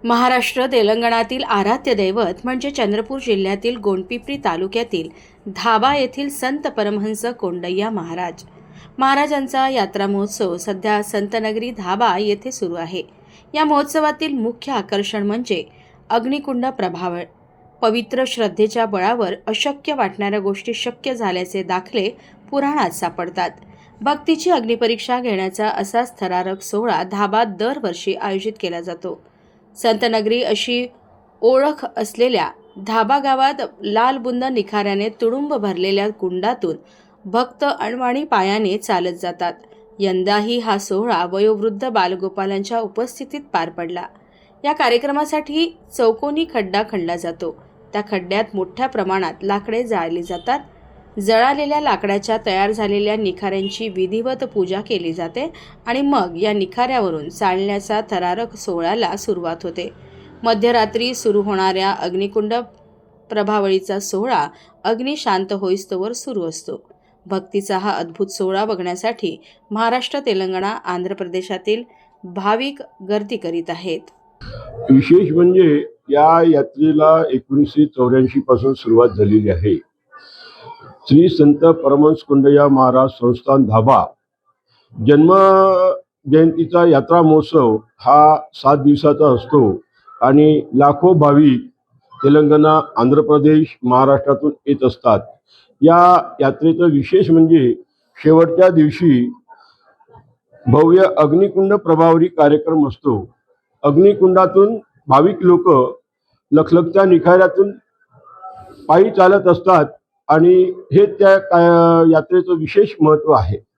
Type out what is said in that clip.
महाराष्ट्र तेलंगणातील आराध्य दैवत म्हणजे चंद्रपूर जिल्ह्यातील गोंडपिंपरी तालुक्यातील धाबा येथील संत परमहंस कोंडय्या महाराजांचा यात्रा महोत्सव सध्या संतनगरी धाबा येथे सुरू आहे। या महोत्सवातील मुख्य आकर्षण म्हणजे अग्निकुंड प्रभावळ। पवित्र श्रद्धेच्या बळावर अशक्य वाटणाऱ्या गोष्टी शक्य झाल्याचे दाखले पुराणात सापडतात। भक्तीची अग्निपरीक्षा घेण्याचा असाच थरारक सोहळा धाबात दरवर्षी आयोजित केला जातो। संतनगरी अशी ओळख असलेल्या धाबा गावात लालबुंद निखाऱ्याने तुडुंब भरलेल्या कुंडातून भक्त अणवाणी पायाने चालत जातात। यंदाही हा सोहळा वयोवृद्ध बालगोपालांच्या उपस्थितीत पार पडला। या कार्यक्रमासाठी चौकोनी खड्डा खणला जातो। त्या खड्ड्यात मोठ्या प्रमाणात लाकडे जाळली जातात। जळालेल्या लाकडाच्या तयार झालेल्या निखाऱ्यांची विधिवत पूजा केली जाते आणि मग या निखाऱ्यावरून चालण्याचा थरारक सोहळ्याला सुरुवात होते। मध्यरात्री सुरू होणाऱ्या अग्निकुंड प्रभावळीचा सोहळा अग्नी शांत होईस्तोवर सुरू असतो। भक्तीचा हा अद्भुत सोहळा बघण्यासाठी महाराष्ट्र, तेलंगणा, आंध्र प्रदेशातील भाविक गर्दी करीत आहेत। विशेष म्हणजे या यात्रेला 1984 पासून सुरुवात झालेली आहे। श्री संत परमहंस कोंडय्या महाराज संस्थान धाबा जन्म जयंतीचा यात्रा महोत्सव हा 7 दिवसाचा असतो आणि लाखो भाविक तेलंगणा, आंध्र प्रदेश, महाराष्ट्रातून येत असतात। या यात्रेचं विशेष म्हणजे शेवटच्या दिवशी भव्य अग्निकुंड प्रभावरी कार्यक्रम असतो। अग्निकुंडातून भाविक लोक लखलखत्या निखाऱ्यातून पायी चालत असतात आणि हे त्या यात्रेचं विशेष महत्त्व आहे।